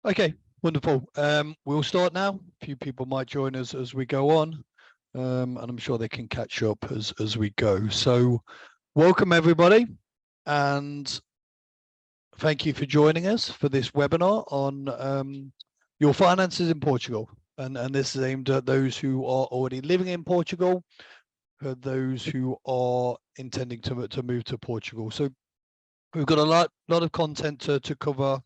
Okay, wonderful. We'll start now. A few people might join us as we go on, and I'm sure they can catch up as we go. So, welcome everybody, and thank you for joining us for this webinar on your finances in Portugal. And this is aimed at those who are already living in Portugal, for those who are intending to move to Portugal. So, we've got a lot of content to cover.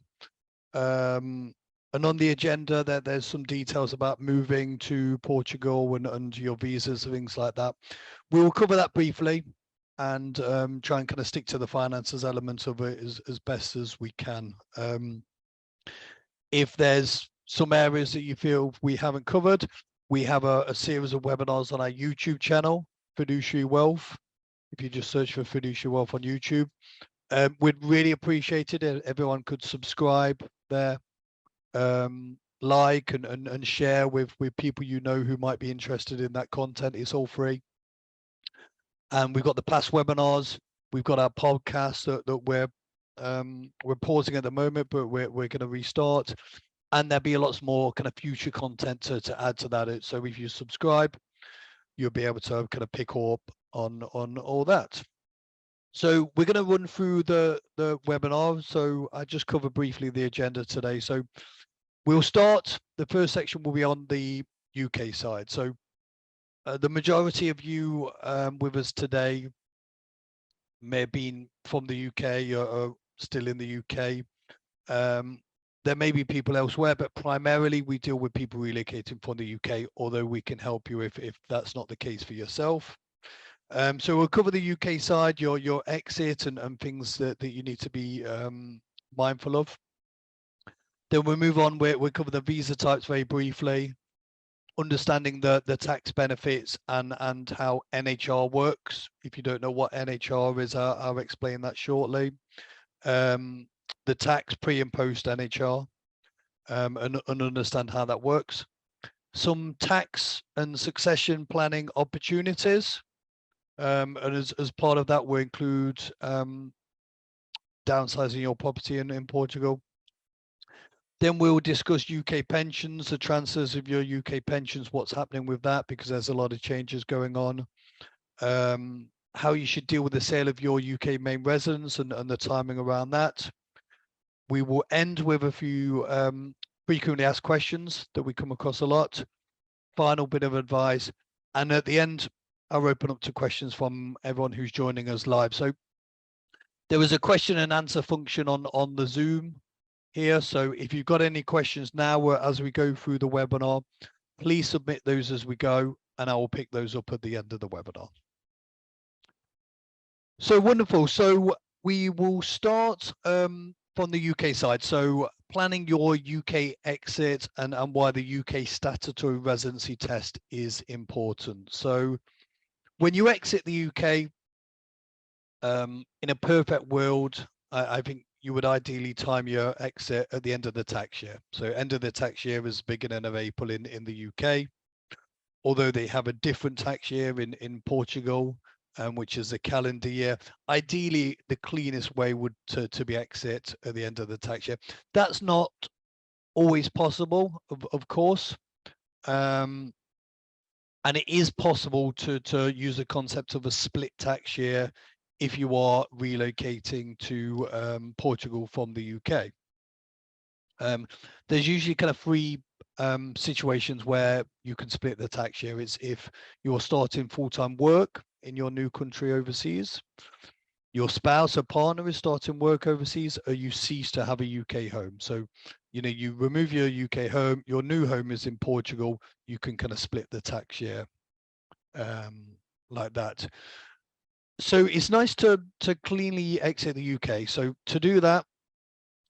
And on the agenda, there's some details about moving to Portugal and your visas and things like that. We'll cover that briefly and try and kind of stick to the finances element of it as best as we can. If there's some areas that you feel we haven't covered, we have a series of webinars on our YouTube channel, Fiduciary Wealth. If you just search for Fiduciary Wealth on YouTube, we'd really appreciate it if everyone could subscribe there, like and share with people you know who might be interested in that content. It's all free. And we've got the past webinars. We've got our podcast that we're pausing at the moment, but we're going to restart. And there'll be lots more kind of future content to add to that. So if you subscribe, you'll be able to kind of pick up on all that. So we're going to run through the webinar. So I just cover briefly the agenda today. So we'll start, the first section will be on the UK side. So the majority of you with us today may have been from the UK or still in the UK. There may be people elsewhere, but primarily we deal with people relocating from the UK, although we can help you if that's not the case for yourself. So we'll cover the UK side, your exit and things that you need to be mindful of. Then we'll move on, we'll cover the visa types very briefly, understanding the tax benefits and how NHR works. If you don't know what NHR is, I'll explain that shortly. The tax pre and post NHR, and understand how that works. Some tax and succession planning opportunities. And as part of that, we'll include downsizing your property in Portugal. Then we'll discuss UK pensions, the transfers of your UK pensions, what's happening with that, because there's a lot of changes going on. How you should deal with the sale of your UK main residence and the timing around that. We will end with a few frequently asked questions that we come across a lot. Final bit of advice. And at the end, I'll open up to questions from everyone who's joining us live. So there is a question and answer function on the Zoom here. So if you've got any questions now as we go through the webinar, please submit those as we go, and I will pick those up at the end of the webinar. So wonderful. So we will start from the UK side. So planning your UK exit and why the UK statutory residency test is important. So when you exit the UK, in a perfect world, I think you would ideally time your exit at the end of the tax year. So end of the tax year is beginning of April in the UK, although they have a different tax year in Portugal, which is a calendar year. Ideally, the cleanest way would to be exit at the end of the tax year. That's not always possible, of course. And it is possible to use the concept of a split tax year if you are relocating to Portugal from the UK. There's usually kind of three situations where you can split the tax year. It's if you're starting full-time work in your new country overseas, your spouse or partner is starting work overseas, or you cease to have a UK home. So, you remove your UK home, your new home is in Portugal, you can kind of split the tax year like that. So it's nice to cleanly exit the UK. So to do that,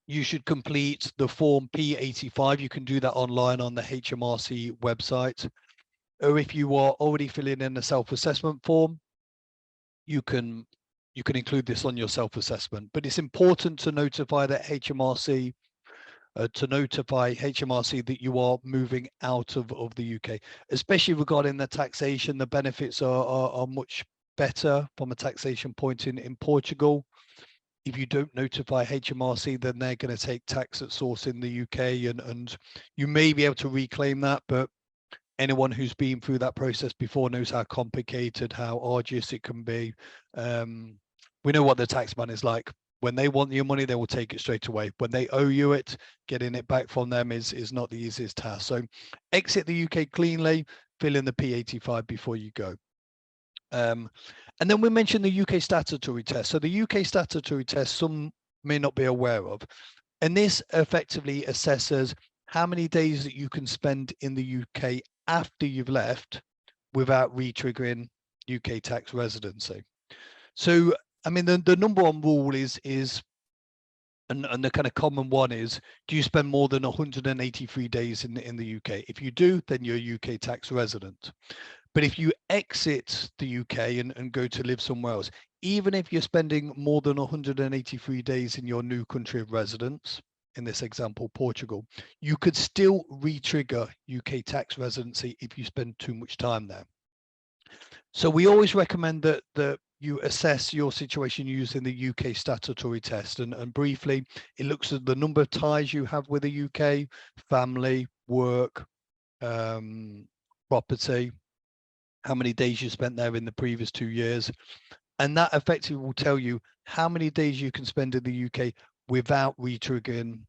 you should complete the form P85. You can do that online on the HMRC website. Or if you are already filling in a self-assessment form, you can include this on your self-assessment. But it's important to notify the HMRC that you are moving out of the UK, especially regarding the taxation. The benefits are much better from a taxation point in Portugal. if you don't notify HMRC, then they're going to take tax at source in the UK, and you may be able to reclaim that, but anyone who's been through that process before knows how complicated, how arduous it can be. We know what the tax man is like. When they want your money, they will take it straight away. When they owe you it, getting it back from them is not the easiest task. So exit the UK cleanly, fill in the P85 before you go. And then we mentioned the UK statutory test. So the UK statutory test, some may not be aware of. And this effectively assesses how many days that you can spend in the UK after you've left without re-triggering UK tax residency. So, I mean, the number one rule is and the kind of common one is, do you spend more than 183 days in the UK? If you do, then you're a UK tax resident. But if you exit the UK and go to live somewhere else, even if you're spending more than 183 days in your new country of residence, in this example, Portugal, you could still re-trigger UK tax residency if you spend too much time there. So we always recommend that you assess your situation using the UK statutory test. And briefly, it looks at the number of ties you have with the UK, family, work, property, how many days you spent there in the previous 2 years. And that effectively will tell you how many days you can spend in the UK without re-triggering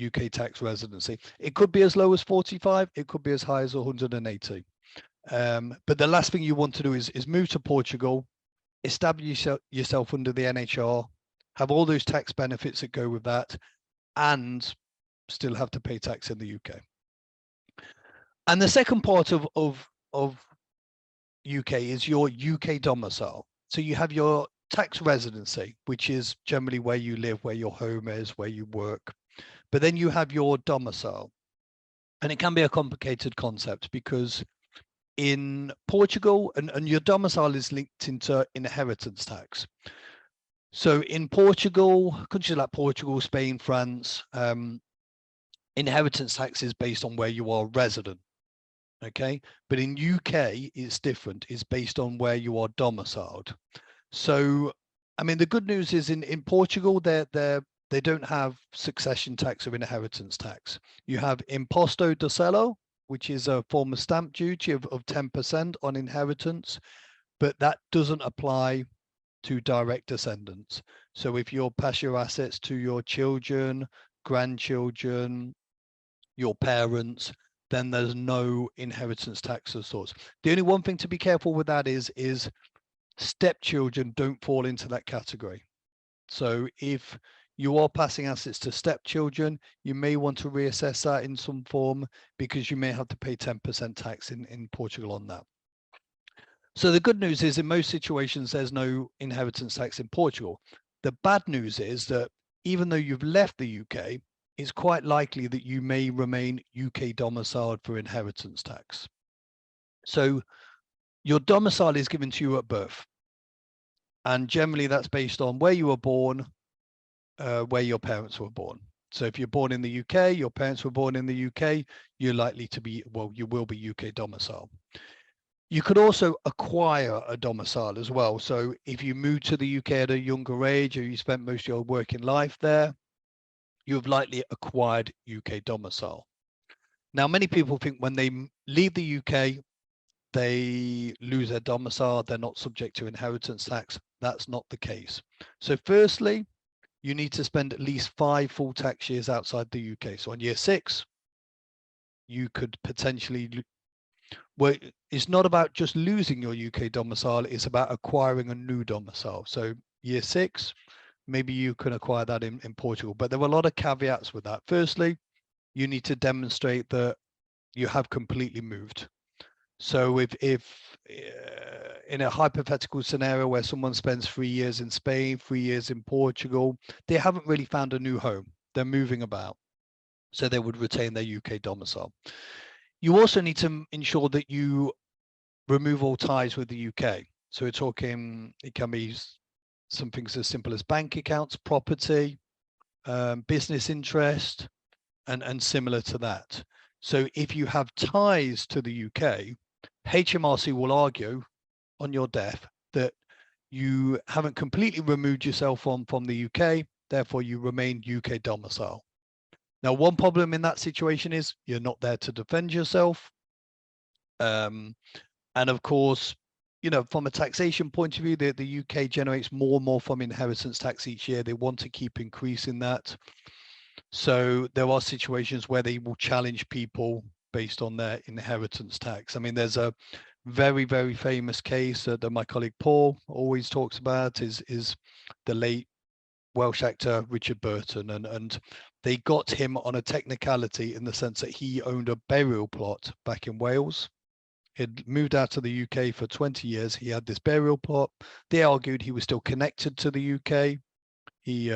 UK tax residency. It could be as low as 45, it could be as high as 180. But the last thing you want to do is move to Portugal, establish yourself under the NHR, have all those tax benefits that go with that, and still have to pay tax in the UK. And the second part of UK is your UK domicile. So you have your tax residency, which is generally where you live, where your home is, where you work. But then you have your domicile. And it can be a complicated concept because in Portugal, and your domicile is linked into inheritance tax. So in Portugal, countries like Portugal, Spain, France, inheritance tax is based on where you are resident. Okay, but in UK it's different. It's based on where you are domiciled. So, I mean, the good news is in Portugal, they don't have succession tax or inheritance tax. You have imposto de selo, which is a form of stamp duty of 10% on inheritance, but that doesn't apply to direct descendants. So if you pass your assets to your children, grandchildren, your parents, then there's no inheritance tax of sorts. The only one thing to be careful with that is stepchildren don't fall into that category. So if you are passing assets to stepchildren, you may want to reassess that in some form because you may have to pay 10% tax in Portugal on that. So the good news is in most situations, there's no inheritance tax in Portugal. The bad news is that even though you've left the UK, it's quite likely that you may remain UK domiciled for inheritance tax. So your domicile is given to you at birth. And generally that's based on where you were born, where your parents were born. So if you're born in the UK, your parents were born in the UK, you're likely to be, well, you will be UK domicile. You could also acquire a domicile as well. So if you moved to the UK at a younger age or you spent most of your working life there, you have likely acquired UK domicile. Now, many people think when they leave the UK, they lose their domicile, they're not subject to inheritance tax. That's not the case. So firstly, you need to spend at least 5 full tax years outside the UK. So on year 6, you could potentially, well, it's not about just losing your UK domicile, it's about acquiring a new domicile. So year 6, maybe you can acquire that in Portugal, but there were a lot of caveats with that. Firstly, you need to demonstrate that you have completely moved. So if in a hypothetical scenario where someone spends 3 years in Spain, 3 years in Portugal, they haven't really found a new home. They're moving about. So they would retain their UK domicile. You also need to ensure that you remove all ties with the UK. So we're talking, it can be some things as simple as bank accounts, property, business interest, and similar to that. So if you have ties to the UK, HMRC will argue on your death that you haven't completely removed yourself from the UK, therefore you remain UK domicile. Now, one problem in that situation is you're not there to defend yourself. And of course, you know, from a taxation point of view, the UK generates more and more from inheritance tax each year. They want to keep increasing that. So there are situations where they will challenge people based on their inheritance tax. I mean, there's a very, very famous case that my colleague Paul always talks about is the late Welsh actor Richard Burton, and they got him on a technicality in the sense that he owned a burial plot back in Wales. He'd moved out to the UK for 20 years. He had this burial plot. They argued he was still connected to the UK. He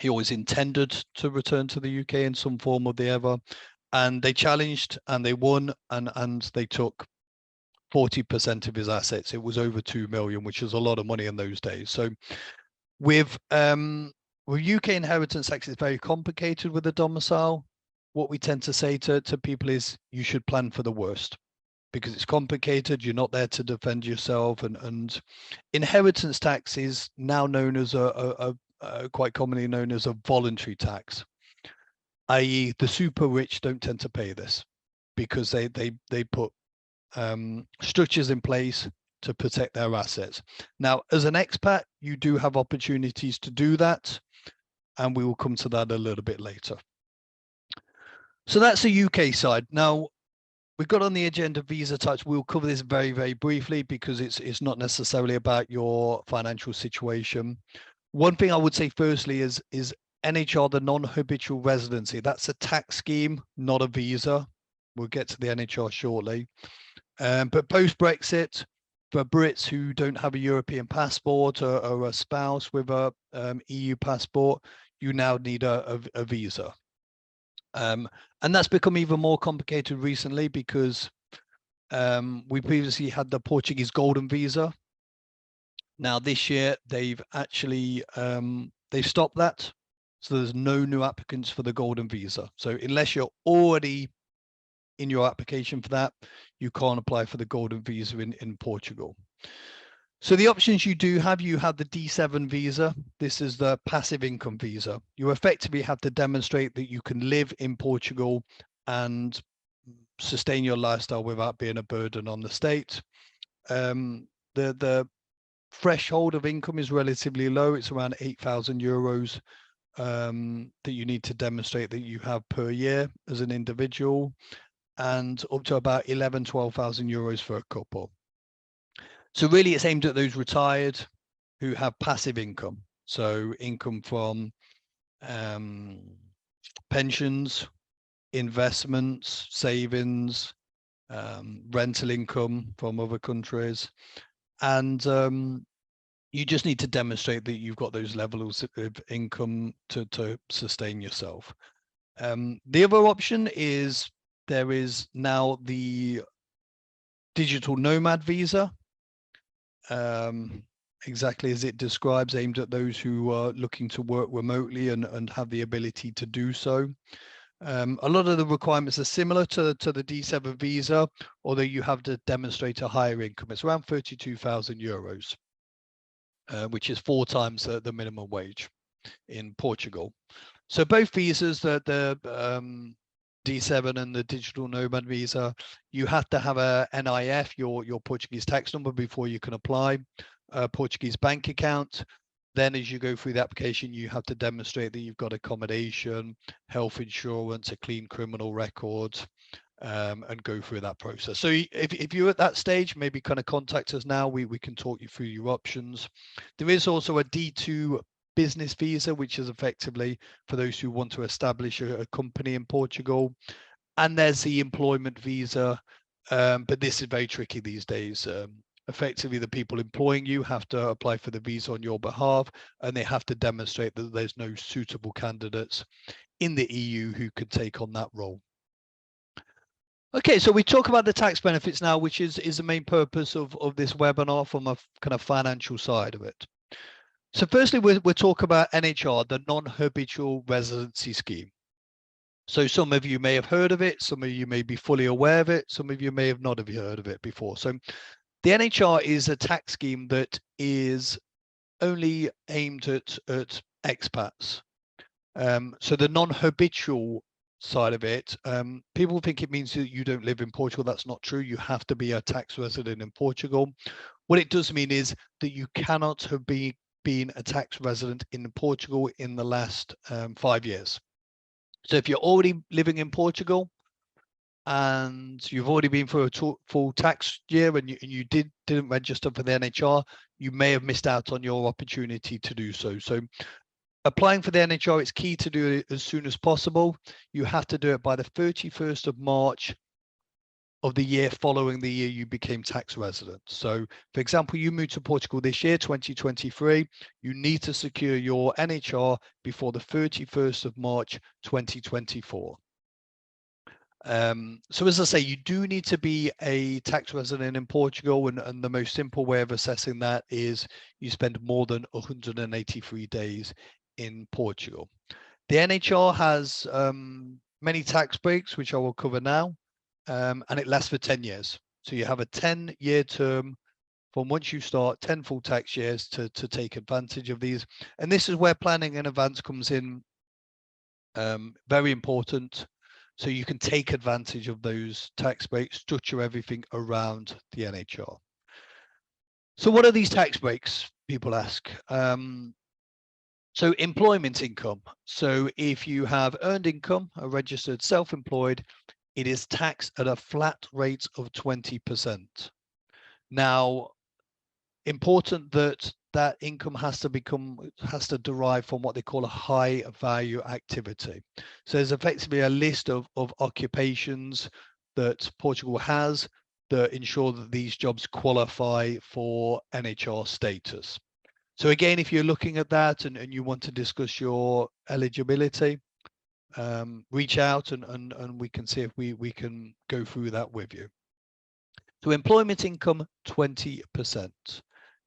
always intended to return to the UK in some form or the other. And they challenged and they won, and they took 40% of his assets. It was over 2 million, which was a lot of money in those days. So with UK inheritance tax, it's very complicated with the domicile. What we tend to say to people is you should plan for the worst, because it's complicated. You're not there to defend yourself, and inheritance tax is now known as quite commonly known as a voluntary tax, i.e. the super rich don't tend to pay this because they put structures in place to protect their assets. Now, as an expat, you do have opportunities to do that, and we will come to that a little bit later. So that's the UK side. Now, we've got on the agenda visa types. We'll cover this very, very briefly because it's not necessarily about your financial situation. One thing I would say firstly is NHR, the non-habitual residency. That's a tax scheme, not a visa. We'll get to the NHR shortly. But post-Brexit, for Brits who don't have a European passport or a spouse with a EU passport, you now need a visa. And that's become even more complicated recently because we previously had the Portuguese golden visa. Now this year they've actually they've stopped that, so there's no new applicants for the golden visa. So unless you're already in your application for that, you can't apply for the golden visa in Portugal. So the options you do have, you have the D7 visa. This is the passive income visa. You effectively have to demonstrate that you can live in Portugal and sustain your lifestyle without being a burden on the state. The threshold of income is relatively low. It's around 8,000 euros that you need to demonstrate that you have per year as an individual, and up to about 12,000 euros for a couple. So really it's aimed at those retired who have passive income. So income from pensions, investments, savings, rental income from other countries. And you just need to demonstrate that you've got those levels of income to sustain yourself. The other option is there is now the digital nomad visa, exactly as it describes, aimed at those who are looking to work remotely and have the ability to do so. A lot of the requirements are similar to the D7 visa, although you have to demonstrate a higher income. It's around 32,000 euros, which is 4 times the minimum wage in Portugal. So both visas, the D7 and the digital nomad visa, you have to have a NIF, your Portuguese tax number, before you can apply, a Portuguese bank account. Then as you go through the application, you have to demonstrate that you've got accommodation, health insurance, a clean criminal record, and go through that process. So if you're at that stage, maybe kind of contact us now. We can talk you through your options. There is also a D2 business visa, which is effectively for those who want to establish a company in Portugal. And there's the employment visa, but this is very tricky these days. Effectively, the people employing you have to apply for the visa on your behalf, and they have to demonstrate that there's no suitable candidates in the EU who could take on that role. Okay, so we talk about the tax benefits now, which is the main purpose of this webinar from a kind of financial side of it. So firstly, we'll talk about NHR, the non-habitual residency scheme. So some of you may have heard of it, some of you may be fully aware of it, some of you may have not have heard of it before. So The NHR is a tax scheme that is only aimed at expats. So the non-habitual side of it, people think it means that you don't live in Portugal. That's not true. You have to be a tax resident in Portugal. What it does mean is that you cannot have been a tax resident in Portugal in the last 5 years. So if you're already living in Portugal and you've already been for a full tax year and you didn't register for the NHR, you may have missed out on your opportunity to do so. So applying for the NHR, it's key to do it as soon as possible. You have to do it by the 31st of March of the year following the year you became tax resident. So, for example, you moved to Portugal this year, 2023, you need to secure your NHR before the 31st of March, 2024. So as I say, you do need to be a tax resident in Portugal, and the most simple way of assessing that is you spend more than 183 days in Portugal. The NHR has many tax breaks, which I will cover now, and it lasts for 10 years. So you have a 10-year term from once you start, 10 full tax years to take advantage of these. And this is where planning in advance comes in, very important. So you can take advantage of those tax breaks, structure everything around the NHR. So what are these tax breaks, people ask? So employment income. So if you have earned income, a registered self-employed, it is taxed at a flat rate of 20%. Now, important that that income has to derive from what they call a high value activity. So there's effectively a list of occupations that Portugal has that ensure that these jobs qualify for NHR status. So again, if you're looking at that and you want to discuss your eligibility, reach out and we can see if we can go through that with you. So employment income, 20%.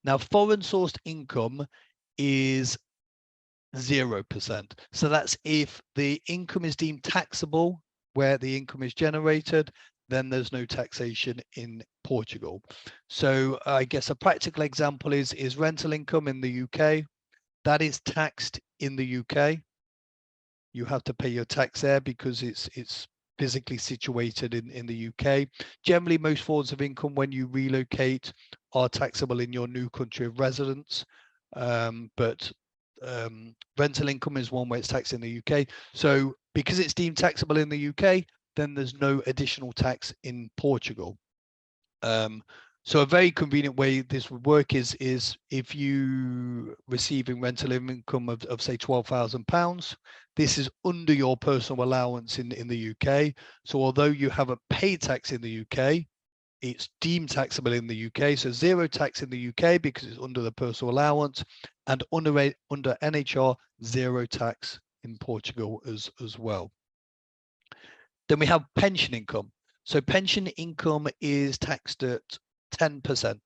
Now, foreign sourced income is 0%. So that's if the income is deemed taxable where the income is generated, then there's no taxation in Portugal. So I guess a practical example is rental income in the UK. That is taxed in the UK. You have to pay your tax there because it's physically situated in the UK. Generally, most forms of income when you relocate are taxable in your new country of residence, but rental income is one where it's taxed in the UK. So because it's deemed taxable in the UK, then there's no additional tax in Portugal. So a very convenient way this would work is if you receiving rental income of say £12,000, this is under your personal allowance in the UK. So although you haven't paid tax in the UK, it's deemed taxable in the UK. So zero tax in the UK because it's under the personal allowance, and under NHR, zero tax in Portugal as well. Then we have pension income. So pension income is taxed at 10%.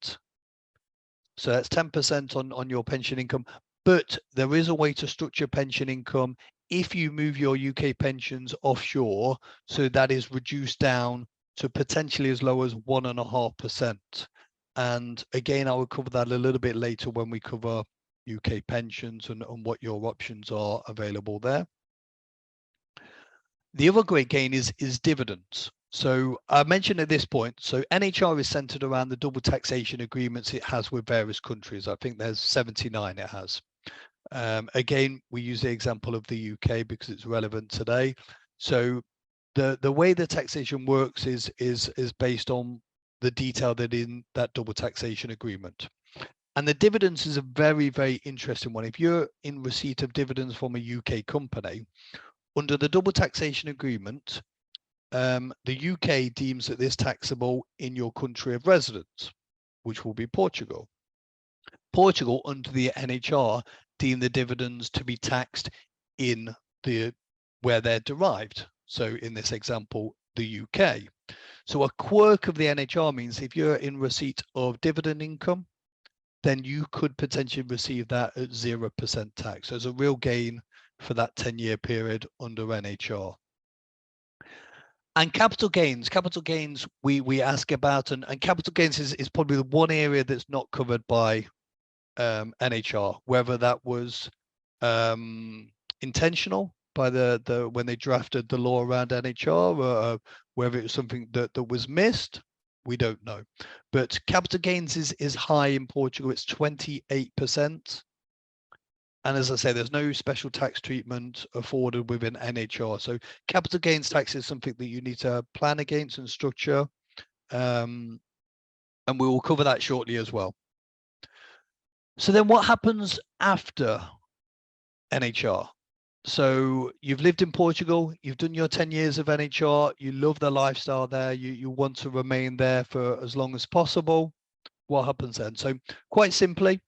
So that's 10% on your pension income, but there is a way to structure pension income if you move your UK pensions offshore, so that is reduced down to potentially as low as 1.5%. And again, I will cover that a little bit later when we cover UK pensions and what your options are available there. The other great gain is dividends. So I mentioned at this point, so NHR is centered around the double taxation agreements it has with various countries. I think there's 79 it has. Again, we use the example of the UK because it's relevant today. So the way the taxation works is based on the detail that in that double taxation agreement. And the dividends is a very, very interesting one. If you're in receipt of dividends from a UK company, under the double taxation agreement, the UK deems that this taxable in your country of residence, which will be Portugal. Portugal, under the NHR, deem the dividends to be taxed in where they're derived. So in this example, the UK. So a quirk of the NHR means if you're in receipt of dividend income, then you could potentially receive that at 0% tax. So there's a real gain for that 10-year period under NHR. And capital gains we ask about, and capital gains is probably the one area that's not covered by NHR, whether that was intentional by the when they drafted the law around NHR, or whether it was something that was missed, we don't know. But capital gains is high in Portugal. It's 28%. And as I say, there's no special tax treatment afforded within NHR. So capital gains tax is something that you need to plan against and structure. And we will cover that shortly as well. So then what happens after NHR? So you've lived in Portugal, you've done your 10 years of NHR, you love the lifestyle there, you want to remain there for as long as possible. What happens then? So quite simply,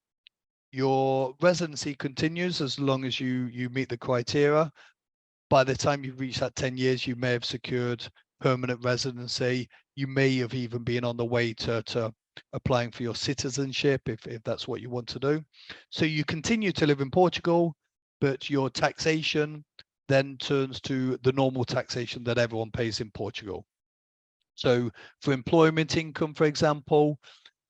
your residency continues as long as you meet the criteria. By the time you've reached that 10 years, you may have secured permanent residency. You may have even been on the way to applying for your citizenship if that's what you want to do. So you continue to live in Portugal, but your taxation then turns to the normal taxation that everyone pays in Portugal. So for employment income, for example,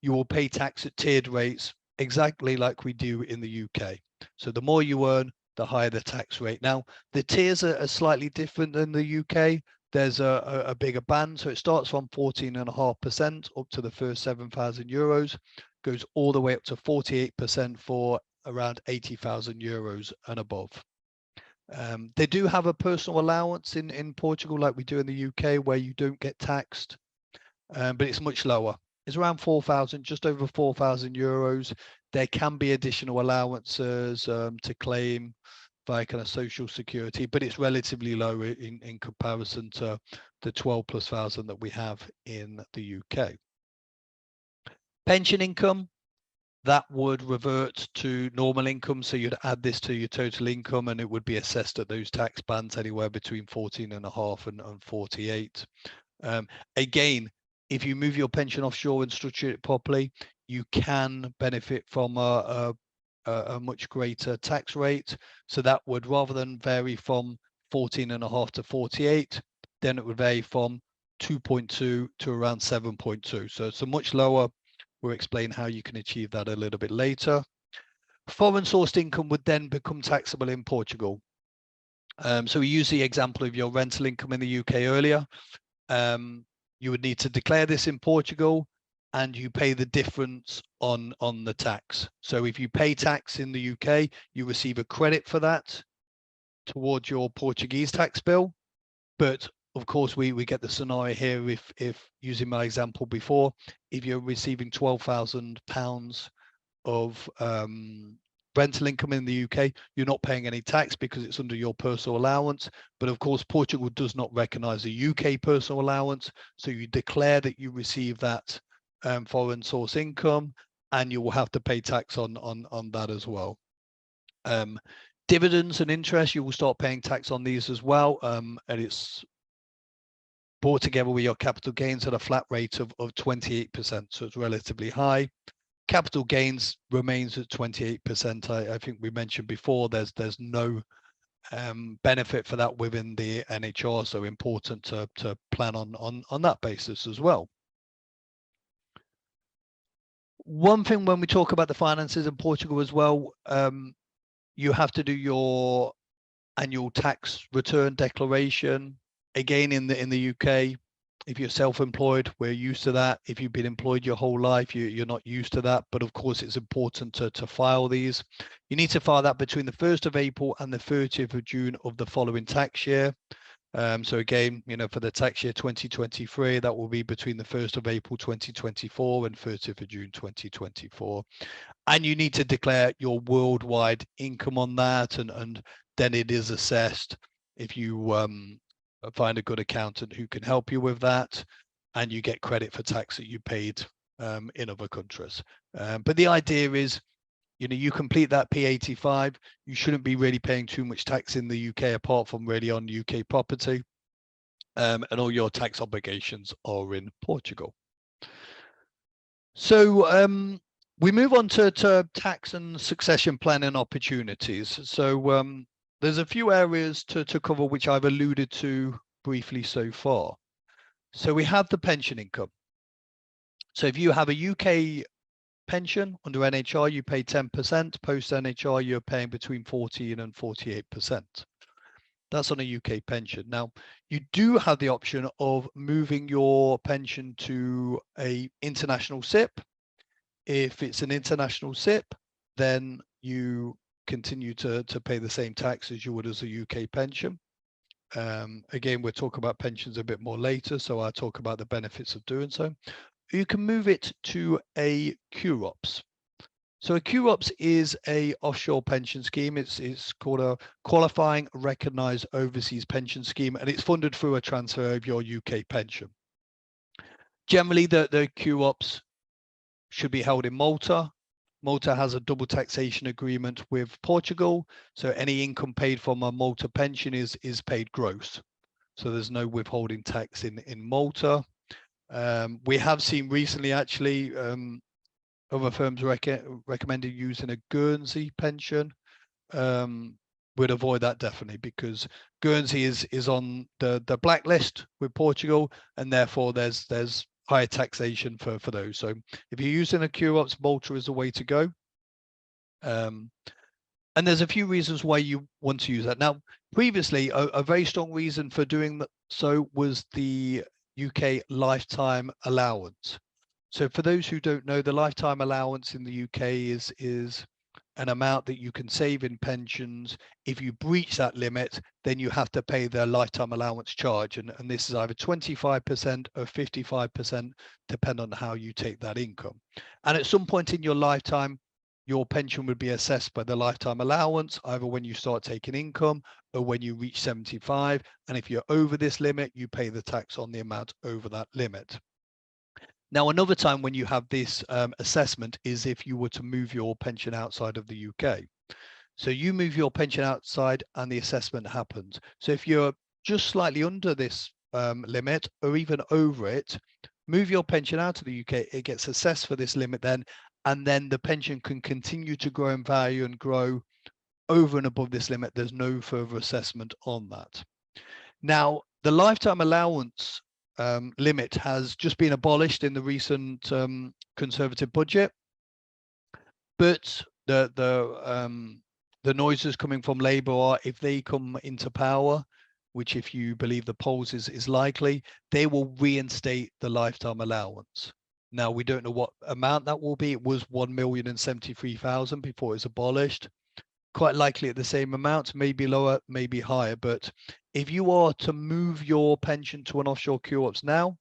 you will pay tax at tiered rates, exactly like we do in the UK. So the more you earn, the higher the tax rate. Now, the tiers are slightly different than the UK. There's a bigger band. So it starts from 14.5% up to the first 7,000 euros, goes all the way up to 48% for around 80,000 euros and above. They do have a personal allowance in Portugal, like we do in the UK, where you don't get taxed, but it's much lower. It's around 4,000, just over 4,000 euros. There can be additional allowances to claim via kind of social security, but it's relatively low in comparison to the 12,000+ that we have in the UK. Pension income, that would revert to normal income. So you'd add this to your total income and it would be assessed at those tax bands anywhere between 14.5 and 48. Again, if you move your pension offshore and structure it properly, you can benefit from a much greater tax rate. So that would, rather than vary from 14.5 to 48, then it would vary from 2.2 to around 7.2. So it's a much lower. We'll explain how you can achieve that a little bit later. Foreign sourced income would then become taxable in Portugal. So we used the example of your rental income in the UK earlier. You would need to declare this in Portugal and you pay the difference on the tax. So if you pay tax in the UK, you receive a credit for that towards your Portuguese tax bill. But of course, we get the scenario here if using my example before, if you're receiving £12,000 of rental income in the UK, you're not paying any tax because it's under your personal allowance. But of course, Portugal does not recognize a UK personal allowance. So you declare that you receive that foreign source income and you will have to pay tax on that as well. Dividends and interest, you will start paying tax on these as well. And it's brought together with your capital gains at a flat rate of 28%. So it's relatively high. Capital gains remains at 28%. I think we mentioned before, there's no benefit for that within the NHR. So important to plan on that basis as well. One thing when we talk about the finances in Portugal as well, you have to do your annual tax return declaration. Again, in the UK, if you're self-employed, we're used to that. If you've been employed your whole life, you're not used to that. But of course, it's important to file these. You need to file that between the 1st of April and the 30th of June of the following tax year. So again, for the tax year 2023, that will be between the 1st of April 2024 and 30th of June 2024. And you need to declare your worldwide income on that, and then it is assessed. If you find a good accountant who can help you with that, and you get credit for tax that you paid in other countries. But the idea is, you complete that P85, you shouldn't be really paying too much tax in the UK apart from really on UK property, and all your tax obligations are in Portugal. So we move on to tax and succession planning opportunities. So there's a few areas to cover which I've alluded to briefly so far. So we have the pension income. So if you have a UK pension under NHR, you pay 10%. Post NHR, you're paying between 14 and 48%. That's on a UK pension. Now, you do have the option of moving your pension to a international SIP. If it's an international SIP, then you continue to pay the same tax as you would as a UK pension. Again, we'll talk about pensions a bit more later, so I'll talk about the benefits of doing so. You can move it to a QROPS. So a QROPS is a offshore pension scheme. It's called a qualifying recognized overseas pension scheme, and it's funded through a transfer of your UK pension. Generally, the QROPS should be held in Malta. Malta has a double taxation agreement with Portugal, so any income paid from a Malta pension is paid gross. So there's no withholding tax in Malta. We have seen recently, actually, other firms recommended using a Guernsey pension. Would avoid that definitely, because Guernsey is on the blacklist with Portugal, and therefore there's higher taxation for those. So if you're using a QROPS, Malta is the way to go. And there's a few reasons why you want to use that. Now, previously, a very strong reason for doing so was the UK lifetime allowance. So for those who don't know, the lifetime allowance in the UK is an amount that you can save in pensions. If you breach that limit, then you have to pay the lifetime allowance charge. And this is either 25% or 55%, depending on how you take that income. And at some point in your lifetime, your pension would be assessed by the lifetime allowance, either when you start taking income or when you reach 75. And if you're over this limit, you pay the tax on the amount over that limit. Now, another time when you have this assessment is if you were to move your pension outside of the UK. So you move your pension outside and the assessment happens. So if you're just slightly under this limit or even over it, move your pension out of the UK, it gets assessed for this limit then, and then the pension can continue to grow in value and grow over and above this limit. There's no further assessment on that. Now, the lifetime allowance limit has just been abolished in the recent Conservative budget, but the noises coming from Labour are, if they come into power, which if you believe the polls is likely, they will reinstate the lifetime allowance. Now, we don't know what amount that will be. It was 1,073,000 before it was abolished. Quite likely at the same amount, maybe lower, maybe higher. But if you are to move your pension to an offshore QROPS now,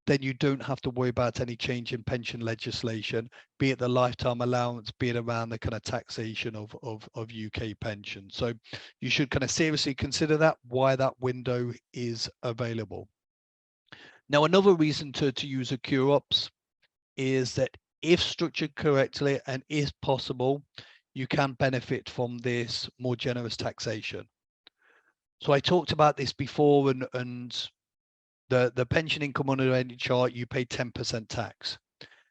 then you don't have to worry about any change in pension legislation, be it the lifetime allowance, be it around the kind of taxation of UK pensions. So you should kind of seriously consider that, why that window is available. Now, another reason to use a QROPS is that if structured correctly and if possible, you can benefit from this more generous taxation. So I talked about this before, and the pension income under NHR, you pay 10% tax.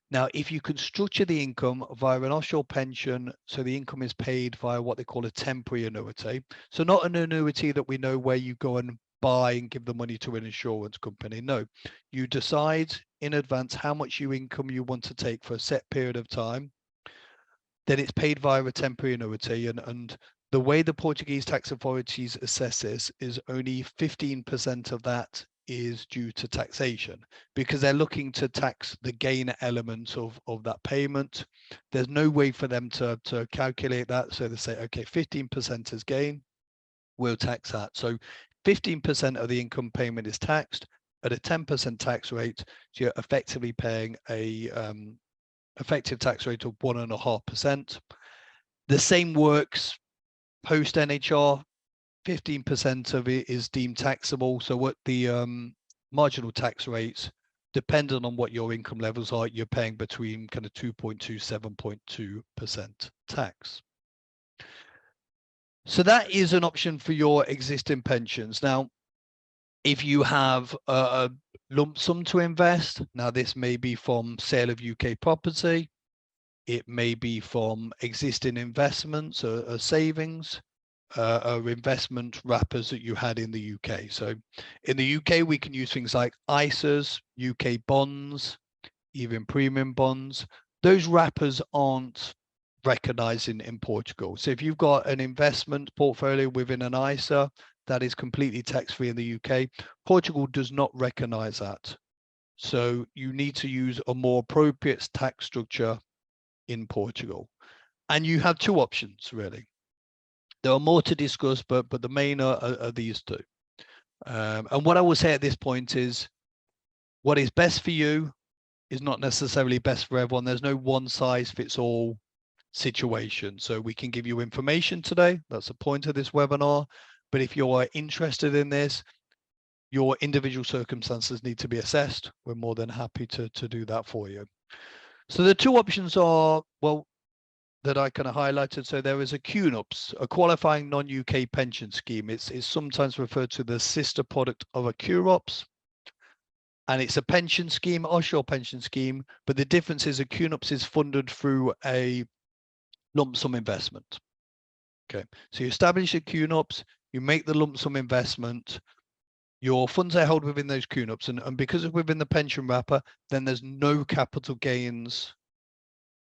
Now, if you can structure the income via an offshore pension, so the income is paid via what they call a temporary annuity. So not an annuity that we know where you go and buy and give the money to an insurance company. No, you decide in advance how much income you want to take for a set period of time. Then it's paid via a temporary annuity, and the way the Portuguese tax authorities assess this is only 15% of that is due to taxation, because they're looking to tax the gain element of that payment. There's no way for them to calculate that. So they say, okay, 15% is gain, we'll tax that. So 15% of the income payment is taxed at a 10% tax rate. So you're effectively paying a effective tax rate of 1.5%. The same works post NHR. 15% of it is deemed taxable. So what the marginal tax rates, depending on what your income levels are, you're paying between kind of 2.2 to 7.2% tax. So that is an option for your existing pensions. Now, if you have a lump sum to invest, now this may be from sale of UK property, it may be from existing investments or savings, are investment wrappers that you had in the UK. So in the UK, we can use things like ISAs, UK bonds, even premium bonds. Those wrappers aren't recognized in Portugal. So if you've got an investment portfolio within an ISA that is completely tax-free in the UK, Portugal does not recognize that. So you need to use a more appropriate tax structure in Portugal. And you have two options, really. There are more to discuss, but the main are these two. And what I will say at this point is what is best for you is not necessarily best for everyone. There's no one size fits all situation. So we can give you information today. That's the point of this webinar. But if you are interested in this, your individual circumstances need to be assessed. We're more than happy to do that for you. So the two options are, well, that I kind of highlighted. So there is a QNUPS, a qualifying non-UK pension scheme. It's sometimes referred to the sister product of a QROPS. And it's a pension scheme, offshore pension scheme, but the difference is a QNUPS is funded through a lump sum investment. Okay, so you establish a QNUPS, you make the lump sum investment, your funds are held within those QNUPS, and because it's within the pension wrapper, then there's no capital gains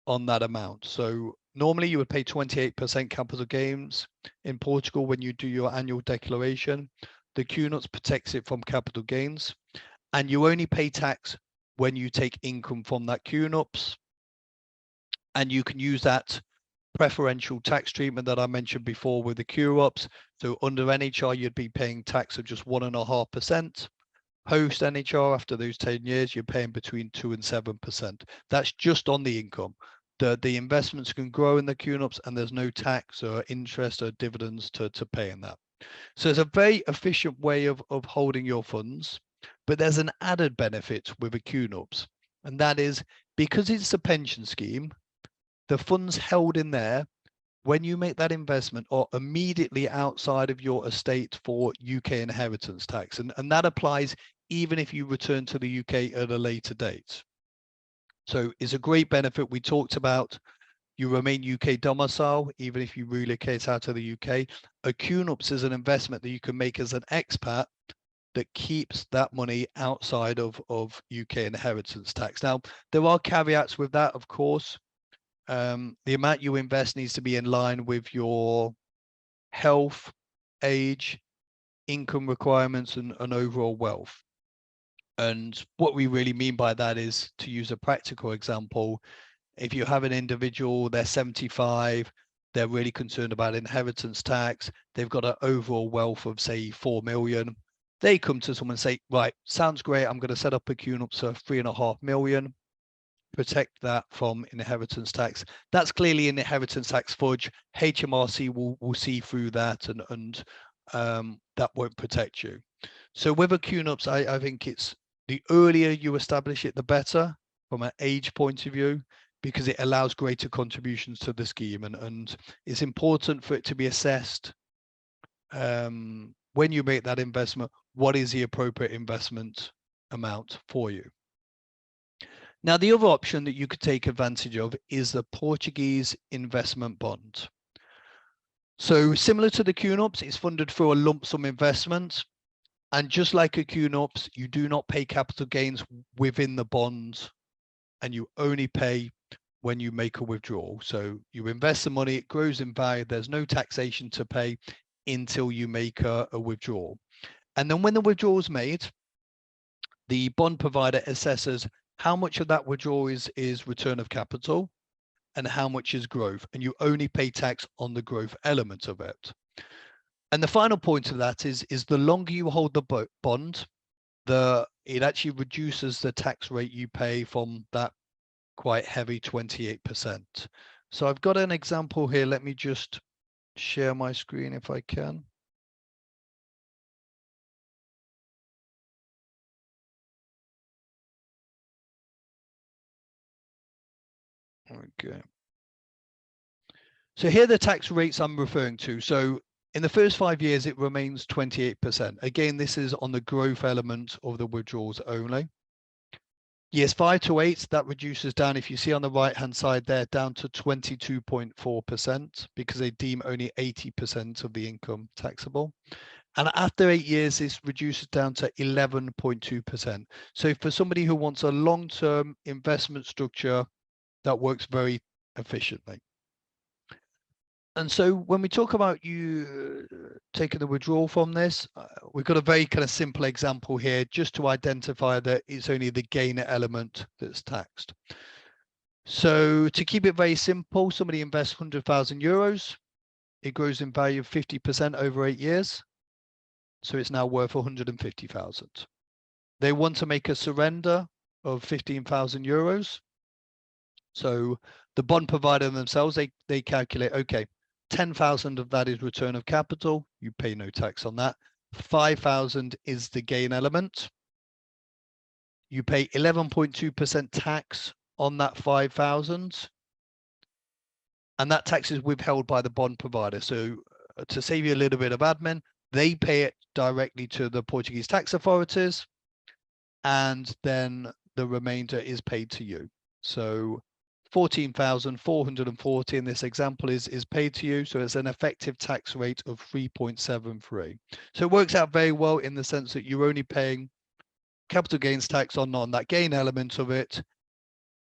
on that amount. So normally you would pay 28% capital gains in Portugal when you do your annual declaration. The QNUPS protects it from capital gains, and you only pay tax when you take income from that QNUPS, and you can use that preferential tax treatment that I mentioned before with the QROPS. So under NHR, you'd be paying tax of just 1.5%. Post NHR, after those 10 years, you're paying between 2 and 7%. That's just on the income. The investments can grow in the QNUPS, and there's no tax or interest or dividends to pay in that. So it's a very efficient way of holding your funds, but there's an added benefit with a QNUPS, and that is because it's a pension scheme, the funds held in there, when you make that investment, are immediately outside of your estate for UK inheritance tax. And that applies even if you return to the UK at a later date. So it's a great benefit. We talked about you remain UK domicile, even if you relocate out of the UK. A QNUPS is an investment that you can make as an expat that keeps that money outside of UK inheritance tax. Now, there are caveats with that, of course. The amount you invest needs to be in line with your health, age, income requirements, and overall wealth. And what we really mean by that is, to use a practical example, if you have an individual, they're 75, they're really concerned about inheritance tax, they've got an overall wealth of, say, 4 million. They come to someone and say, right, sounds great, I'm going to set up a QNUPS of 3.5 million. Protect that from inheritance tax. That's clearly an inheritance tax fudge. HMRC will see through that, and that won't protect you. So with a QNUPS, I think it's the earlier you establish it, the better from an age point of view, because it allows greater contributions to the scheme, and it's important for it to be assessed when you make that investment. What is the appropriate investment amount for you? Now, the other option that you could take advantage of is the Portuguese investment bond. So similar to the QNUPS, it's funded through a lump sum investment. And just like a QNUPS, you do not pay capital gains within the bond, and you only pay when you make a withdrawal. So you invest the money, it grows in value. There's no taxation to pay until you make a withdrawal. And then when the withdrawal is made, the bond provider assesses how much of that withdrawal is return of capital and how much is growth, and you only pay tax on the growth element of it. And the final point of that is the longer you hold the bond, it actually reduces the tax rate you pay from that quite heavy 28%. So I've got an example here. Let me just share my screen if I can. Okay. So here are the tax rates I'm referring to. So in the first 5 years, it remains 28%. Again, this is on the growth element of the withdrawals only. Years 5 to 8, that reduces down, if you see on the right-hand side there, down to 22.4% because they deem only 80% of the income taxable. And after 8 years, this reduces down to 11.2%. So for somebody who wants a long-term investment structure, that works very efficiently. And so when we talk about you taking the withdrawal from this, we've got a very kind of simple example here just to identify that it's only the gain element that's taxed. So to keep it very simple, somebody invests 100,000 euros. It grows in value of 50% over 8 years. So it's now worth 150,000. They want to make a surrender of 15,000 euros. So the bond provider themselves, they calculate, okay, 10,000 of that is return of capital. You pay no tax on that. 5,000 is the gain element. You pay 11.2% tax on that 5,000. And that tax is withheld by the bond provider. So to save you a little bit of admin, they pay it directly to the Portuguese tax authorities. And then the remainder is paid to you. So 14,440 in this example is paid to you. So it's an effective tax rate of 3.73. So it works out very well in the sense that you're only paying capital gains tax on that gain element of it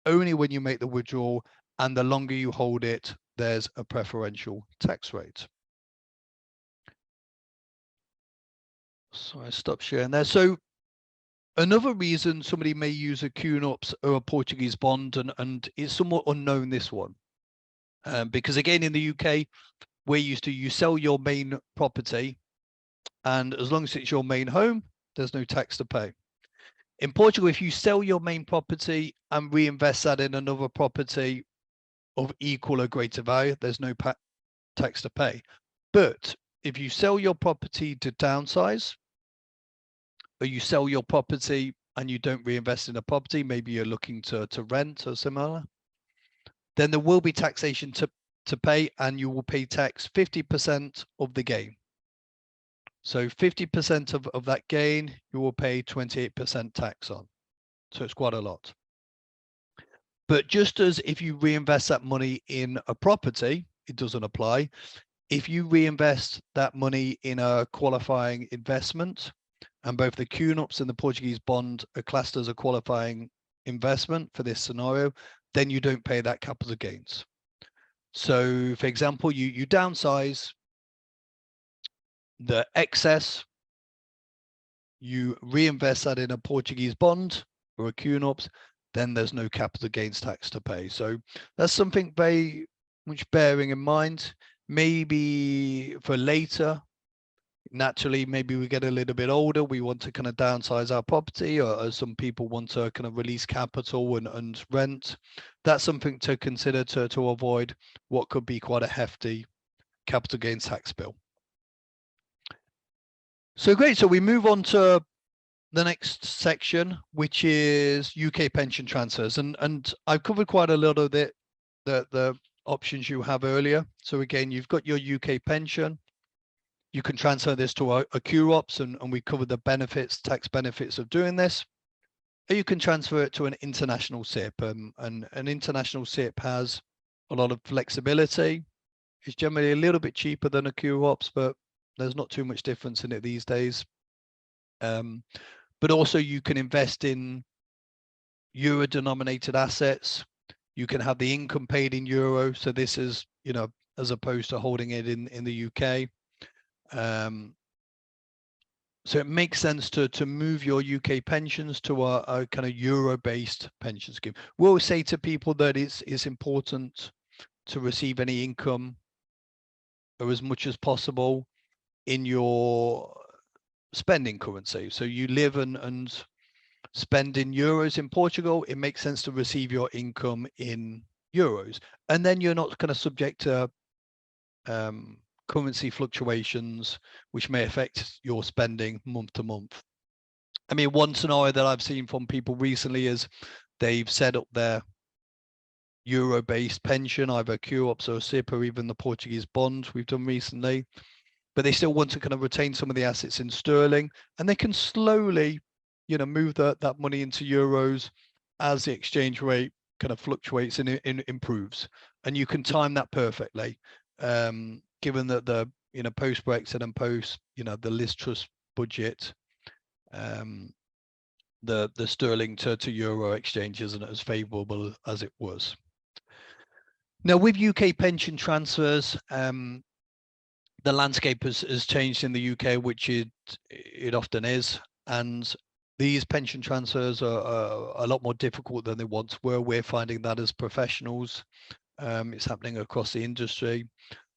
only when you make the withdrawal, and the longer you hold it, there's a preferential tax rate. So I stop sharing there. So another reason somebody may use a QNOPS or a Portuguese bond, and it's somewhat unknown, this one, because again, in the UK, we're used to, you sell your main property, and as long as it's your main home, there's no tax to pay. In Portugal, if you sell your main property and reinvest that in another property of equal or greater value, there's no tax to pay. But if you sell your property to downsize, or you sell your property and you don't reinvest in a property, maybe you're looking to rent or similar, then there will be taxation to pay, and you will pay tax 50% of the gain. So 50% of that gain, you will pay 28% tax on. So it's quite a lot. But just as if you reinvest that money in a property, it doesn't apply. If you reinvest that money in a qualifying investment, and both the QNOPS and the Portuguese bond are classed as a qualifying investment for this scenario, then you don't pay that capital gains. So for example, you downsize, the excess, you reinvest that in a Portuguese bond or a QNOPS, then there's no capital gains tax to pay. So that's something very much bearing in mind. Maybe for later, naturally, maybe we get a little bit older, we want to kind of downsize our property, or some people want to kind of release capital and rent. That's something to consider to avoid what could be quite a hefty capital gains tax bill. So great. So we move on to the next section, which is UK pension transfers. And I've covered quite a lot of the options you have earlier. So again, you've got your UK pension. You can transfer this to a QROPS, and we covered the benefits, tax benefits of doing this. Or you can transfer it to an international SIP. And an international SIP has a lot of flexibility. It's generally a little bit cheaper than a QROPS, but there's not too much difference in it these days. But also you can invest in euro denominated assets. You can have the income paid in euro. So this is, you know, as opposed to holding it in the UK. So it makes sense to move your UK pensions to a kind of euro-based pension scheme. We'll say to people that it's important to receive any income or as much as possible in your spending currency. So you live and spend in euros in Portugal, it makes sense to receive your income in euros. And then you're not kind of subject to currency fluctuations, which may affect your spending month to month. I mean, one scenario that I've seen from people recently is they've set up their euro-based pension, either QOPS or SIP, or even the Portuguese bond we've done recently, but they still want to kind of retain some of the assets in sterling, and they can slowly, you know, move that money into euros as the exchange rate kind of fluctuates and improves, and you can time that perfectly. Given that the post Brexit and post the Liz Truss budget, the sterling to euro exchange isn't as favourable as it was. Now with UK pension transfers, the landscape has changed in the UK, which it often is, and these pension transfers are a lot more difficult than they once were. We're finding that as professionals. It's happening across the industry.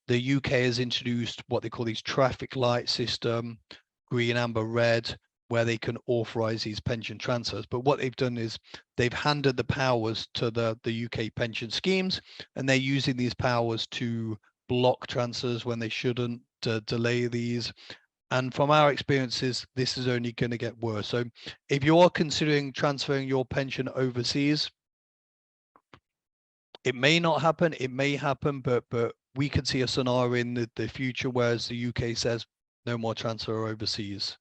The UK has introduced what they call these traffic light system, green, amber, red, where they can authorize these pension transfers. But what they've done is they've handed the powers to the UK pension schemes, and they're using these powers to block transfers when they shouldn't, to delay these. And from our experiences, this is only going to get worse. So if you are considering transferring your pension overseas, it may not happen, it may happen, but we could see a scenario in the future whereas the UK says no more transfer overseas.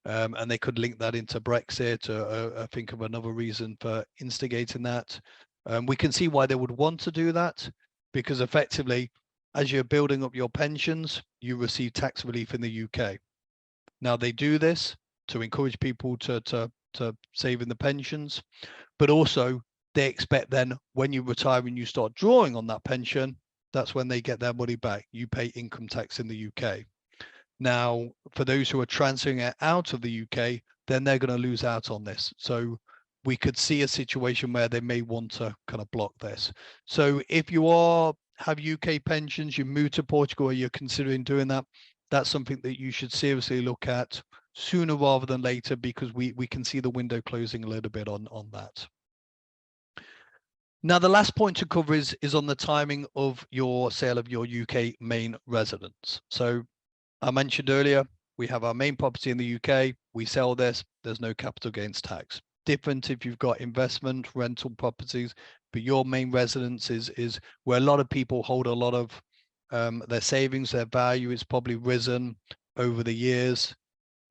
And they could link that into Brexit, or think of another reason for instigating that. We can see why they would want to do that, because effectively, as you're building up your pensions, you receive tax relief in the UK. Now they do this to encourage people to save in the pensions, but also they expect then when you retire and you start drawing on that pension, that's when they get their money back. You pay income tax in the UK. Now, for those who are transferring it out of the UK, then they're going to lose out on this. So we could see a situation where they may want to kind of block this. So if you have UK pensions, you move to Portugal, or you're considering doing that, that's something that you should seriously look at sooner rather than later, because we can see the window closing a little bit on that. Now, the last point to cover is on the timing of your sale of your UK main residence. So I mentioned earlier, we have our main property in the UK, we sell this, there's no capital gains tax. Different if you've got investment, rental properties, but your main residence is where a lot of people hold a lot of their savings, their value is probably risen over the years.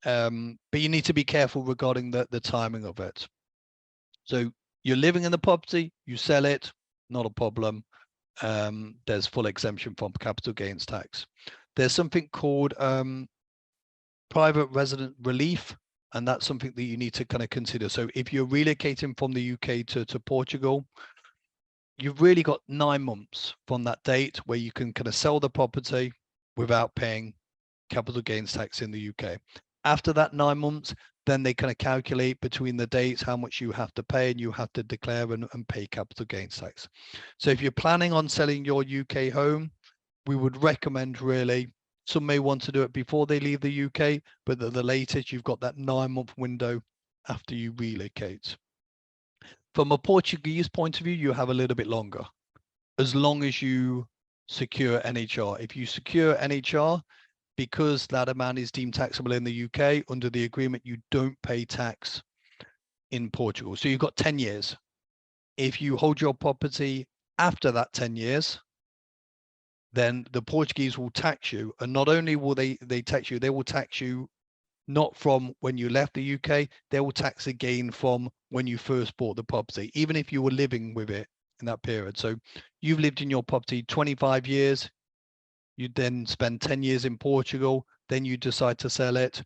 But you need to be careful regarding the timing of it. So you're living in the property, you sell it, not a problem. There's full exemption from capital gains tax. There's something called private resident relief, and that's something that you need to kind of consider. So if you're relocating from the UK to Portugal, you've really got 9 months from that date where you can kind of sell the property without paying capital gains tax in the UK. After that 9 months, then they kind of calculate between the dates how much you have to pay, and you have to declare and pay capital gains tax. So if you're planning on selling your UK home, we would recommend, really, some may want to do it before they leave the UK, but at the latest, you've got that 9-month window after you relocate. From a Portuguese point of view, you have a little bit longer, as long as you secure NHR. If you secure NHR, because that amount is deemed taxable in the UK, under the agreement, you don't pay tax in Portugal. So you've got 10 years. If you hold your property after that 10 years, then the Portuguese will tax you. And not only will they tax you, they will tax you not from when you left the UK, they will tax again from when you first bought the property, even if you were living with it in that period. So you've lived in your property 25 years, you then spend 10 years in Portugal, then you decide to sell it.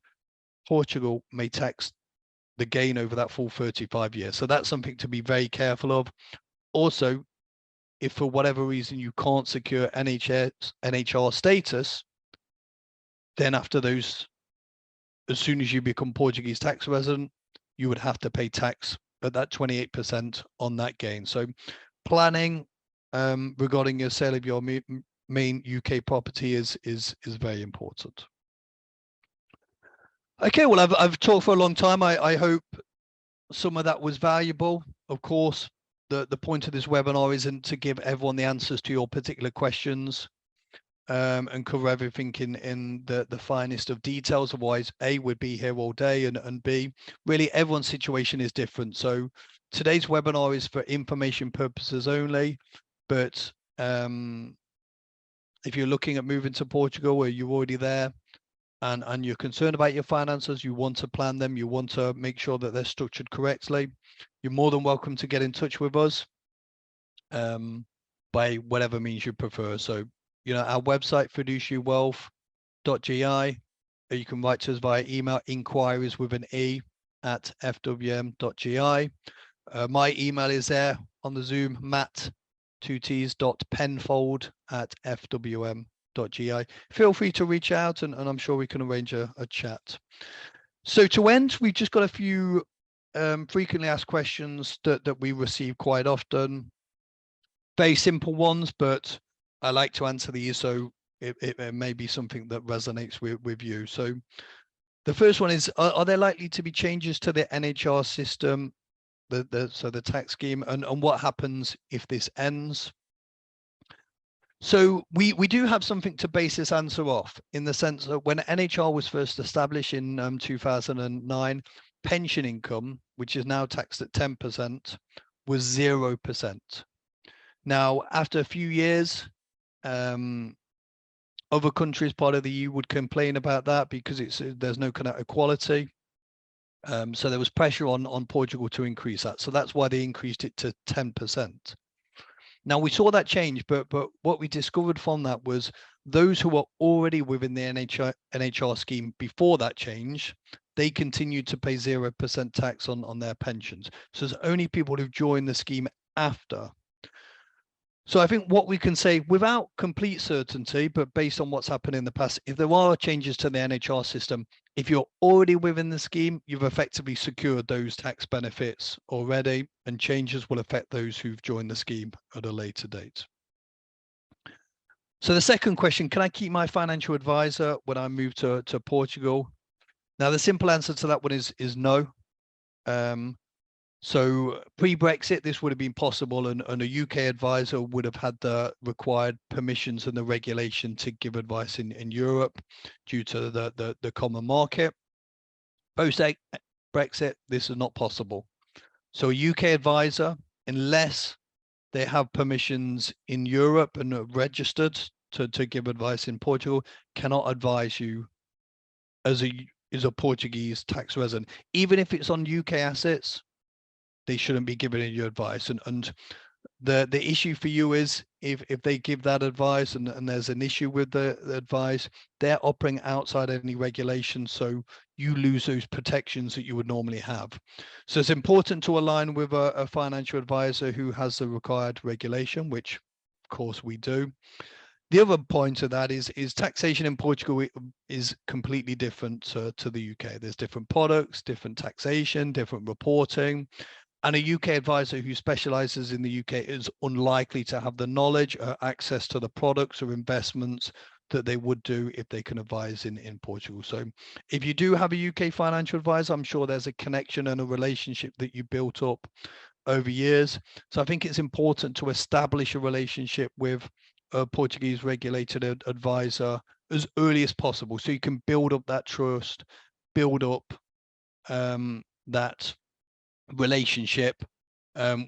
Portugal may tax the gain over that full 35 years. So that's something to be very careful of. Also, if for whatever reason you can't secure NHR status, then after those, as soon as you become Portuguese tax resident, you would have to pay tax at that 28% on that gain. So planning regarding your sale of your main UK property is very important. Okay, well, I've talked for a long time. I hope some of that was valuable. Of course, the point of this webinar isn't to give everyone the answers to your particular questions and cover everything in the finest of details. Otherwise, A, we'd be here all day, and B, really everyone's situation is different. So today's webinar is for information purposes only, but if you're looking at moving to Portugal or you're already there, and you're concerned about your finances, you want to plan them, you want to make sure that they're structured correctly, you're more than welcome to get in touch with us by whatever means you prefer. So, our website, fiduciarywealth.gi, you can write to us via email, inquiries with an E at fwm.gi. My email is there on the Zoom, matt.penfold@fwm.gi. Feel free to reach out and I'm sure we can arrange a chat. So to end, we've just got a few frequently asked questions that we receive quite often. Very simple ones, but I like to answer these, so it may be something that resonates with you. So the first one is, are there likely to be changes to the NHR system, so the tax scheme, and what happens if this ends? So we do have something to base this answer off, in the sense that when NHR was first established in 2009, pension income, which is now taxed at 10%, was 0%. Now, after a few years, other countries, part of the EU, would complain about that because there's no kind of equality. So there was pressure on Portugal to increase that. So that's why they increased it to 10%. Now we saw that change, but what we discovered from that was those who were already within the NHR scheme before that change, they continued to pay 0% tax on their pensions. So it's only people who've joined the scheme after. So I think what we can say without complete certainty, but based on what's happened in the past, if there are changes to the NHR system, if you're already within the scheme, you've effectively secured those tax benefits already, and changes will affect those who've joined the scheme at a later date. So the second question, can I keep my financial advisor when I move to Portugal? Now, the simple answer to that one is no. So pre-Brexit, this would have been possible, and a UK advisor would have had the required permissions and the regulation to give advice in Europe due to the common market. Post-Brexit, this is not possible. So a UK advisor, unless they have permissions in Europe and are registered to give advice in Portugal, cannot advise you as a Portuguese tax resident. Even if it's on UK assets, they shouldn't be giving you advice. And the issue for you is if they give that advice and there's an issue with the advice, they're operating outside any regulation, so you lose those protections that you would normally have. So it's important to align with a financial advisor who has the required regulation, which of course we do. The other point of that is taxation in Portugal is completely different to the UK. There's different products, different taxation, different reporting. And a UK advisor who specializes in the UK is unlikely to have the knowledge or access to the products or investments that they would do if they can advise in Portugal. So if you do have a UK financial advisor, I'm sure there's a connection and a relationship that you built up over years. So I think it's important to establish a relationship with a Portuguese regulated advisor as early as possible, so you can build up that trust, build up that relationship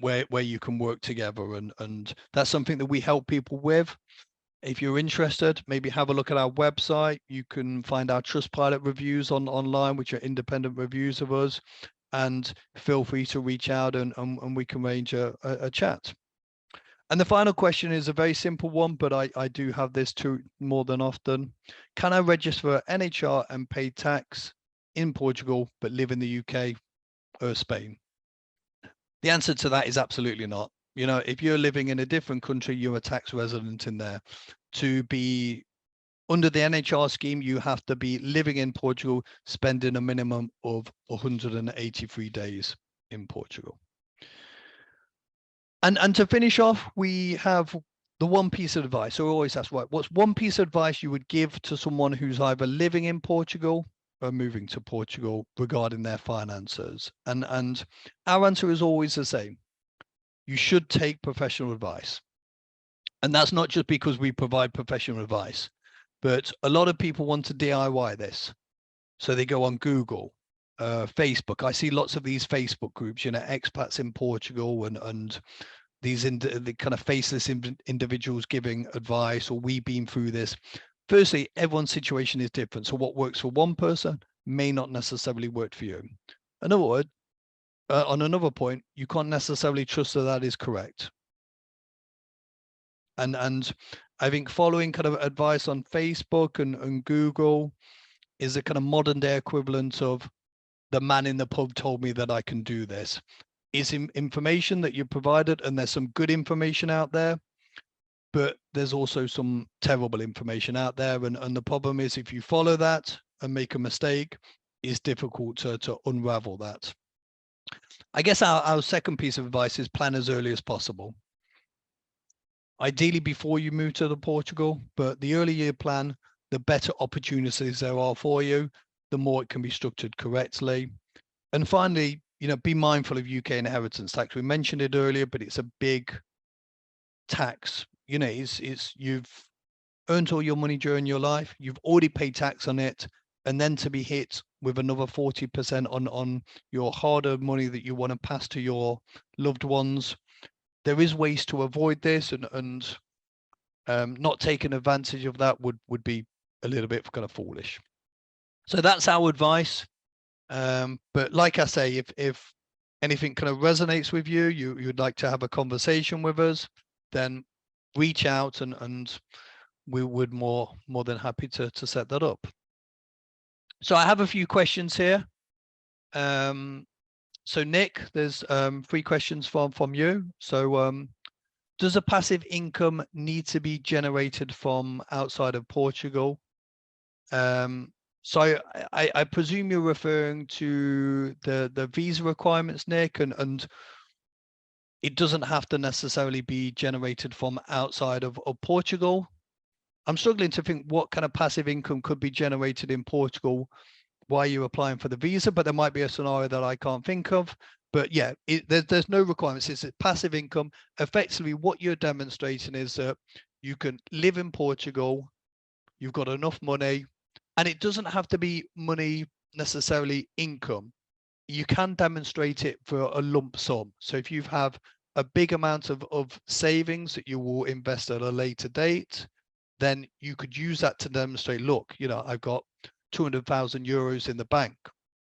where you can work together, and that's something that we help people with. If you're interested, maybe have a look at our website. You can find our Trustpilot reviews online, which are independent reviews of us, and feel free to reach out and we can arrange a chat. And the final question is a very simple one, but I do have this too more than often. Can I register for NHR and pay tax in Portugal but live in the UK or Spain? The answer to that is absolutely not. You know, if you're living in a different country, you're a tax resident in there. To be under the NHR scheme, you have to be living in Portugal, spending a minimum of 183 days in Portugal. And to finish off, we have the one piece of advice. So we always ask, right, what's one piece of advice you would give to someone who's either living in Portugal or moving to Portugal regarding their finances? And our answer is always the same. You should take professional advice. And that's not just because we provide professional advice, but a lot of people want to DIY this. So they go on Google, Facebook. I see lots of these Facebook groups, you know, expats in Portugal and these the kind of faceless individuals giving advice, or we've been through this. firstly, everyone's situation is different. So what works for one person may not necessarily work for you. In other words, on another point, you can't necessarily trust that that is correct. And I think following kind of advice on Facebook and Google is a kind of modern day equivalent of the man in the pub told me that I can do this. It's information that you provided, and there's some good information out there, but there's also some terrible information out there. And the problem is if you follow that and make a mistake, it's difficult to unravel that. I guess our second piece of advice is plan as early as possible. Ideally before you move to Portugal, but the earlier you plan, the better opportunities there are for you, the more it can be structured correctly. And finally, be mindful of UK inheritance tax. We mentioned it earlier, but it's a big tax. It's you've earned all your money during your life, you've already paid tax on it, and then to be hit with another 40% on your hard-earned money that you want to pass to your loved ones. There is ways to avoid this, and not taking advantage of that would be a little bit kind of foolish. So that's our advice. But like I say, if anything kind of resonates with you, you'd like to have a conversation with us, then reach out and we would more than happy to set that up. So I have a few questions here. So Nick, there's 3 questions from you. So does a passive income need to be generated from outside of Portugal? So I presume you're referring to the visa requirements, Nick, and it doesn't have to necessarily be generated from outside of Portugal. I'm struggling to think what kind of passive income could be generated in Portugal while you're applying for the visa, but there might be a scenario that I can't think of. But yeah, there's no requirements. It's passive income. Effectively, what you're demonstrating is that you can live in Portugal, you've got enough money, and it doesn't have to be money necessarily income. You can demonstrate it for a lump sum. So if you have a big amount of savings that you will invest at a later date, then you could use that to demonstrate, look, I've got 200,000 euros in the bank.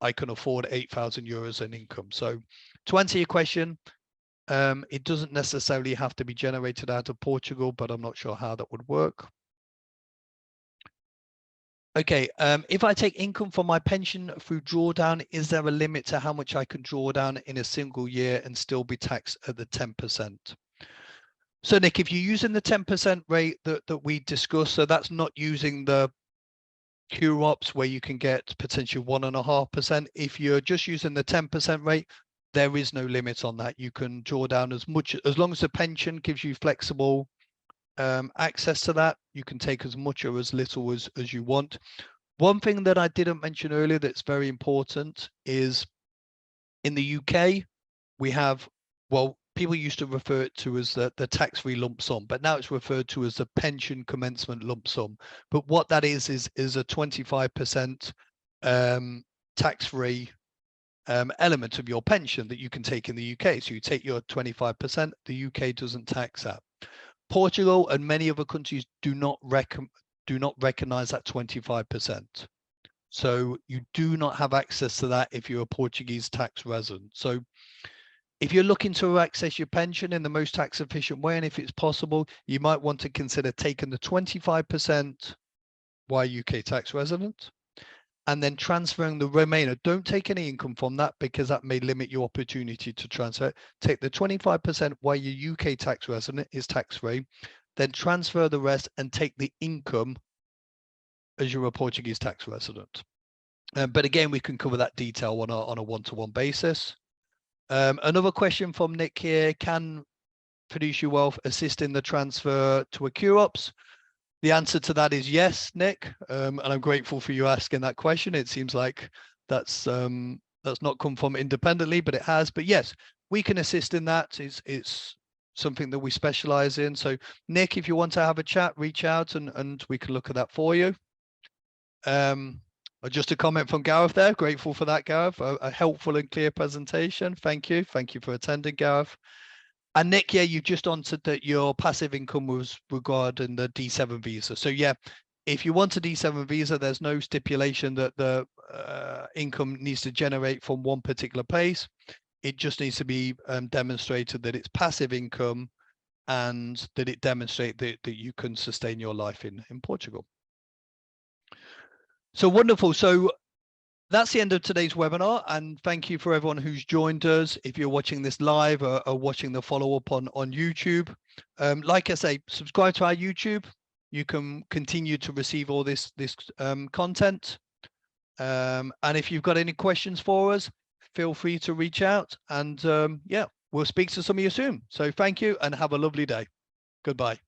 I can afford 8,000 euros in income. So to answer your question, it doesn't necessarily have to be generated out of Portugal, but I'm not sure how that would work. Okay, if I take income from my pension through drawdown, is there a limit to how much I can draw down in a single year and still be taxed at the 10%? So Nick, if you're using the 10% rate that we discussed, so that's not using the QROPs where you can get potentially 1.5%. If you're just using the 10% rate, there is no limit on that. You can draw down as much, as long as the pension gives you flexible access to that, you can take as much or as little as you want. One thing that I didn't mention earlier that's very important is in the UK, we have, well, people used to refer it to as the tax-free lump sum, but now it's referred to as the pension commencement lump sum. But what that is a 25% tax-free element of your pension that you can take in the UK. So you take your 25%, the UK doesn't tax that. Portugal and many other countries do not recognize that 25%. So you do not have access to that if you're a Portuguese tax resident. So if you're looking to access your pension in the most tax efficient way, and if it's possible, you might want to consider taking the 25% while UK tax resident, and then transferring the remainder. Don't take any income from that because that may limit your opportunity to transfer. Take the 25% while your UK tax resident is tax-free, then transfer the rest and take the income as you're a Portuguese tax resident. But again, we can cover that detail on a one-to-one basis. Another question from Nick here: can Fiduciary Wealth assist in the transfer to a QROPS? The answer to that is yes, Nick, and I'm grateful for you asking that question. It seems like that's not come from independently, but it has. But yes, we can assist in that. It's something that we specialize in. So Nick, if you want to have a chat, reach out and we can look at that for you. Just a comment from Gareth there. Grateful for that, Gareth. A helpful and clear presentation. Thank you. Thank you for attending, Gareth. And Nick, yeah, you just answered that your passive income was regarding the D7 visa. So yeah, If you want a D7 visa, there's no stipulation that the income needs to generate from one particular place. It just needs to be demonstrated that it's passive income and that it demonstrates that you can sustain your life in Portugal. So wonderful. So that's the end of today's webinar, and thank you for everyone who's joined us. If you're watching this live or watching the follow-up on YouTube, like I say, subscribe to our YouTube. You can continue to receive all this content. And if you've got any questions for us, feel free to reach out, and yeah, we'll speak to some of you soon. So thank you and have a lovely day. Goodbye.